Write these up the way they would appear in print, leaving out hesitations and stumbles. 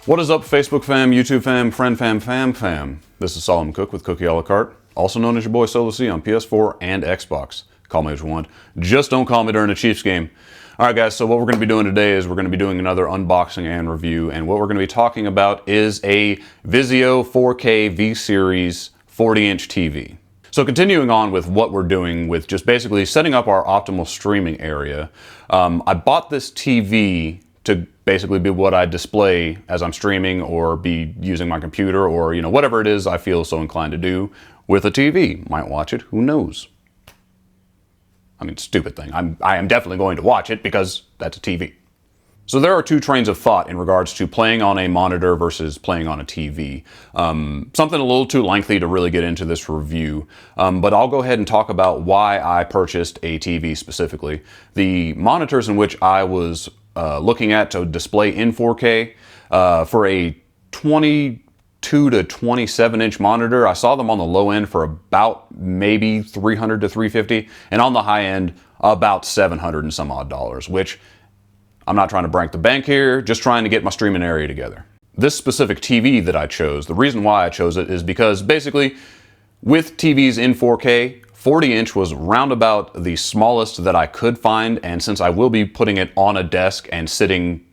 What is up, Facebook fam, YouTube fam, friend fam? This is Solomon Cook with Cookie a la carte, also known as your boy Solo C on PS4 and Xbox. Call me what you want. Just don't call me during a Chiefs game. Alright guys, so what we're going to be doing today is we're going to be doing another unboxing and review, and what we're going to be talking about is a Vizio 4K V Series 40-inch TV. So continuing on with what we're doing with just basically setting up our optimal streaming area, I bought this TV to basically be what I display as I'm streaming or be using my computer or, whatever it is I feel so inclined to do with a TV. Might watch it, who knows? I mean, stupid thing. I am definitely going to watch it because that's a TV. So there are two trains of thought in regards to playing on a monitor versus playing on a TV. Something a little too lengthy to really get into this review, but I'll go ahead and talk about why I purchased a TV specifically. The monitors in which I was looking at to display in 4K for a 22 to 27 inch monitor, I saw them on the low end for about maybe $300 to $350, and on the high end about $700 and some odd dollars, which I'm not trying to break the bank here, just trying to get my streaming area together. This specific TV that I chose, the reason why I chose it is because basically with TVs in 4K, 40-inch was roundabout the smallest that I could find, and since I will be putting it on a desk and sitting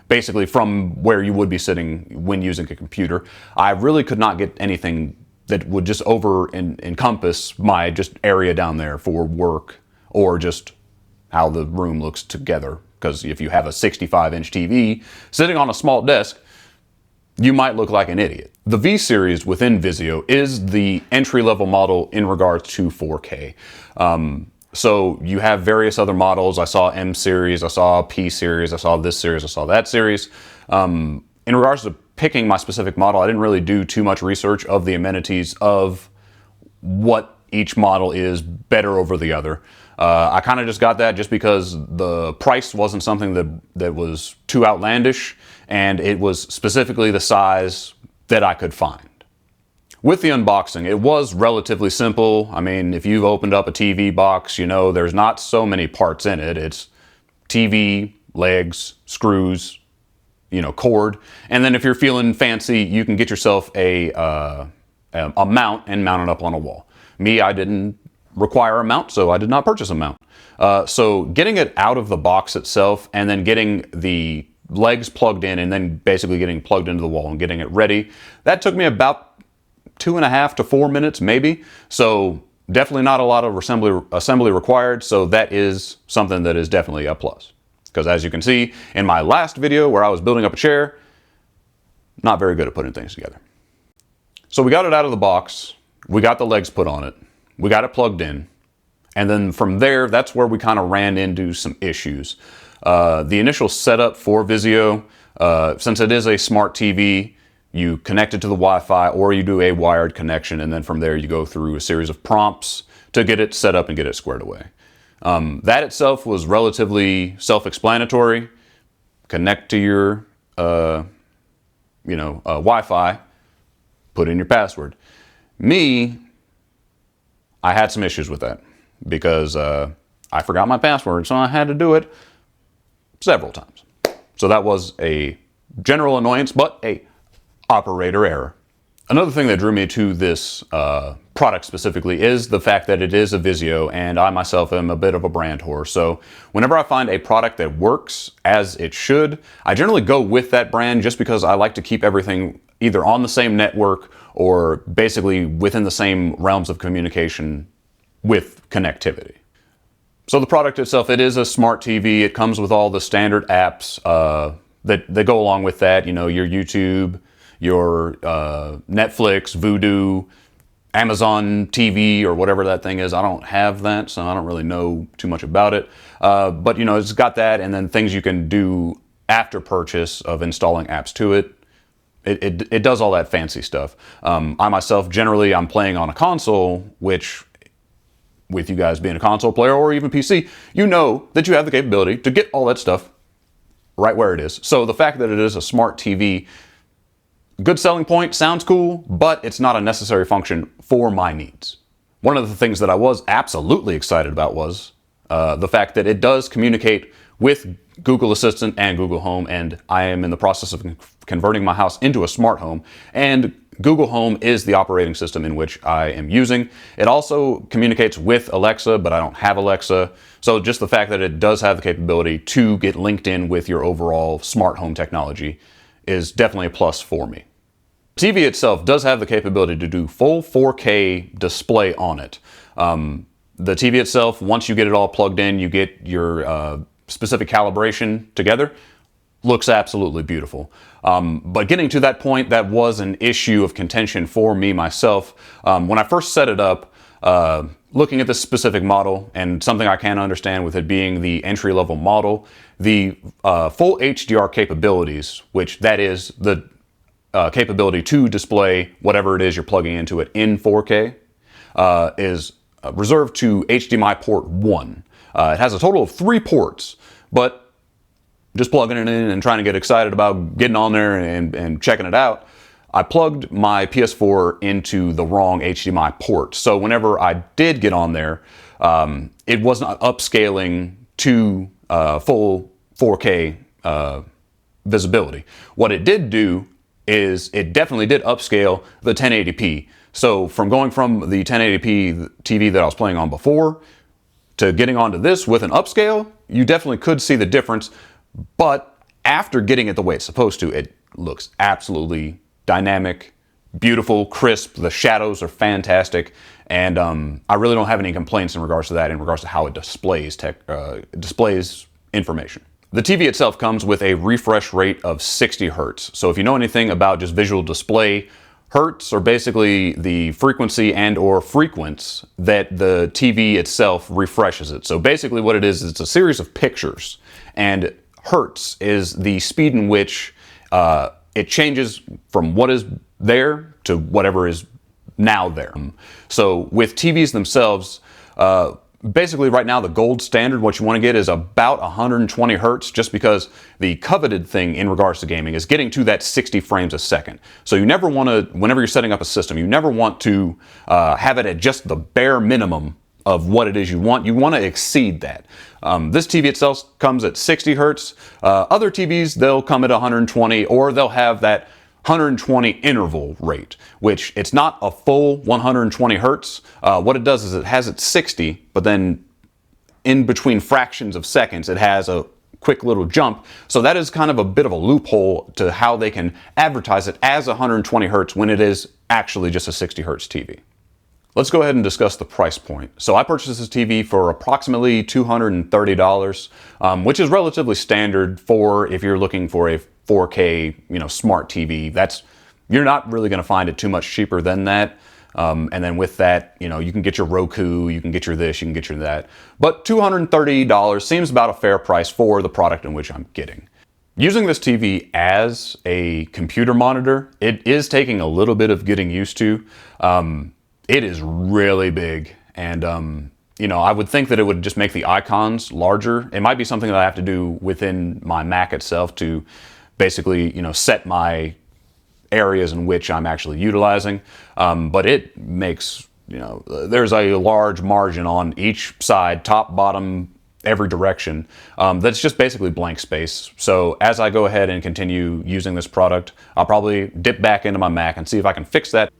basically from where you would be sitting when using a computer, I really could not get anything that would just encompass my just area down there for work or just how the room looks together. Because if you have a 65-inch TV sitting on a small desk, you might look like an idiot. The V Series within Vizio is the entry-level model in regards to 4K. So you have various other models. I saw M Series, I saw P Series, I saw this series, I saw that series. In regards to picking my specific model, I didn't really do too much research of the amenities of what each model is better over the other. I kind of just got that just because the price wasn't something that was too outlandish, and it was specifically the size that I could find. With the unboxing, it was relatively simple. I mean, if you've opened up a TV box, there's not so many parts in it. It's TV, legs, screws, cord, and then if you're feeling fancy, you can get yourself a mount and mount it up on a wall. Me, I didn't require a mount, so I did not purchase a mount. So getting it out of the box itself and then getting the legs plugged in and then basically getting plugged into the wall and getting it ready, that took me about 2.5 to 4 minutes maybe. So definitely not a lot of assembly required, so that is something that is definitely a plus. Because as you can see in my last video where I was building up a chair, not very good at putting things together. So we got it out of the box, we got the legs put on it, we got it plugged in, and then from there, that's where we kind of ran into some issues. The initial setup for Vizio, since it is a smart TV, you connect it to the Wi-Fi or you do a wired connection, and then from there you go through a series of prompts to get it set up and get it squared away. That itself was relatively self-explanatory. Connect to your Wi-Fi, put in your password. Me, I had some issues with that because I forgot my password, so I had to do it several times. So that was a general annoyance, but a operator error. Another thing that drew me to this product specifically is the fact that it is a Vizio, and I myself am a bit of a brand whore. So whenever I find a product that works as it should, I generally go with that brand just because I like to keep everything either on the same network or basically within the same realms of communication with connectivity. So the product itself, it is a smart TV. It comes with all the standard apps that go along with that. Your YouTube, your Netflix, Vudu, Amazon TV, or whatever that thing is. I don't have that, so I don't really know too much about it. But it's got that, and then things you can do after purchase of installing apps to it. It does all that fancy stuff. I myself, generally, I'm playing on a console, which, with you guys being a console player or even PC, you know that you have the capability to get all that stuff right where it is. So the fact that it is a smart TV, good selling point, sounds cool, but it's not a necessary function for my needs. One of the things that I was absolutely excited about was the fact that it does communicate with Google Assistant and Google Home, and I am in the process of converting my house into a smart home, and Google Home is the operating system in which I am using. It also communicates with Alexa, but I don't have Alexa. So just the fact that it does have the capability to get linked in with your overall smart home technology is definitely a plus for me. The TV itself does have the capability to do full 4K display on it. The TV itself, once you get it all plugged in, you get your specific calibration together, looks absolutely beautiful. But getting to that point, that was an issue of contention for me myself. When I first set it up, looking at this specific model, and something I can understand with it being the entry-level model, the full HDR capabilities, which that is the capability to display whatever it is you're plugging into it in 4K, is reserved to HDMI port 1. It has a total of 3 ports, but just plugging it in and trying to get excited about getting on there and checking it out, I plugged my PS4 into the wrong HDMI port. So whenever I did get on there, it was not upscaling to full 4K visibility. What it did do is it definitely did upscale the 1080p. So from going from the 1080p TV that I was playing on before to getting onto this with an upscale, you definitely could see the difference. But after getting it the way it's supposed to, it looks absolutely dynamic, beautiful, crisp. The shadows are fantastic, and I really don't have any complaints in regards to that, in regards to how it displays information. The TV itself comes with a refresh rate of 60 hertz. So if you know anything about just visual display, hertz are basically the frequency and or frequency that the TV itself refreshes it. So basically what it is, it's a series of pictures, and hertz is the speed in which it changes from what is there to whatever is now there. So with TVs themselves, basically right now the gold standard, what you want to get is about 120 hertz, just because the coveted thing in regards to gaming is getting to that 60 frames a second. So you never want to, whenever you're setting up a system, you never want to have it at just the bare minimum of what it is you want. You want to exceed that. This TV itself comes at 60 hertz. Other TVs, they'll come at 120, or they'll have that 120 interval rate, which it's not a full 120 hertz. What it does is it has it 60, but then in between fractions of seconds, it has a quick little jump. So that is kind of a bit of a loophole to how they can advertise it as 120 hertz when it is actually just a 60 hertz TV. Let's go ahead and discuss the price point. So I purchased this TV for approximately $230, which is relatively standard for if you're looking for a 4K, smart TV. You're not really going to find it too much cheaper than that. And then with that, you can get your Roku, you can get your this, you can get your that. But $230 seems about a fair price for the product in which I'm getting. Using this TV as a computer monitor, it is taking a little bit of getting used to. It is really big, and I would think that it would just make the icons larger. It might be something that I have to do within my Mac itself to basically, set my areas in which I'm actually utilizing. But it makes, there's a large margin on each side, top, bottom, every direction. That's just basically blank space. So as I go ahead and continue using this product, I'll probably dip back into my Mac and see if I can fix that.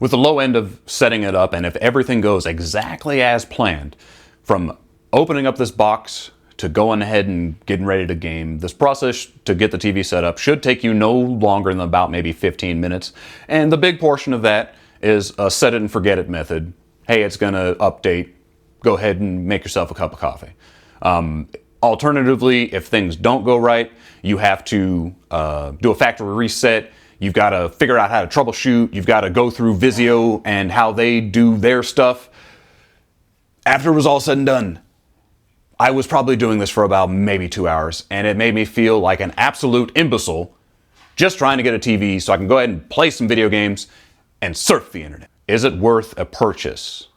With the low end of setting it up, and if everything goes exactly as planned, from opening up this box to going ahead and getting ready to game, this process to get the TV set up should take you no longer than about maybe 15 minutes. And the big portion of that is a set it and forget it method. Hey, it's gonna update. Go ahead and make yourself a cup of coffee. Alternatively, if things don't go right, you have to do a factory reset. You've got to figure out how to troubleshoot. You've got to go through Vizio and how they do their stuff. After it was all said and done, I was probably doing this for about maybe 2 hours, and it made me feel like an absolute imbecile just trying to get a TV so I can go ahead and play some video games and surf the internet. Is it worth a purchase?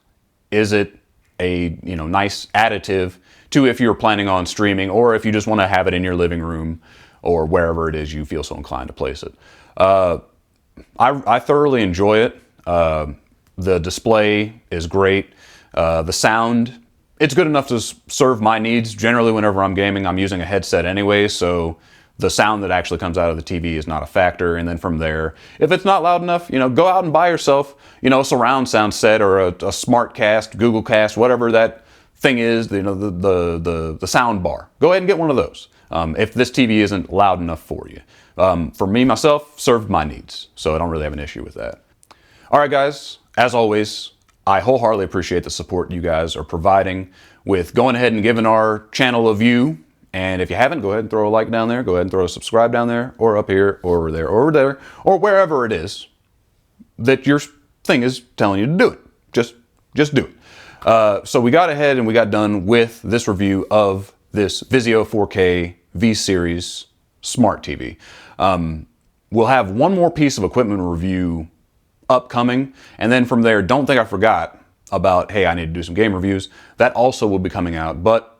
Is it a nice additive to if you're planning on streaming, or if you just want to have it in your living room or wherever it is you feel so inclined to place it? I thoroughly enjoy it. The display is great. The sound it's good enough to serve my needs. Generally, whenever I'm gaming, I'm using a headset anyway, so the sound that actually comes out of the TV is not a factor. And then from there, if it's not loud enough, go out and buy yourself, a surround sound set or a smart cast, Google Cast, whatever that thing is, the sound bar. Go ahead and get one of those if this TV isn't loud enough for you. For me, myself, served my needs, so I don't really have an issue with that. All right, guys, as always, I wholeheartedly appreciate the support you guys are providing with going ahead and giving our channel a view. And if you haven't, go ahead and throw a like down there. Go ahead and throw a subscribe down there, or up here, or over there, or over there, or wherever it is that your thing is telling you to do it. Just do it. So we got ahead and we got done with this review of this Vizio 4K V Series Smart TV. We'll have one more piece of equipment review upcoming, and then from there, don't think I forgot about, hey, I need to do some game reviews. That also will be coming out, but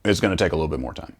it's going to take a little bit more time.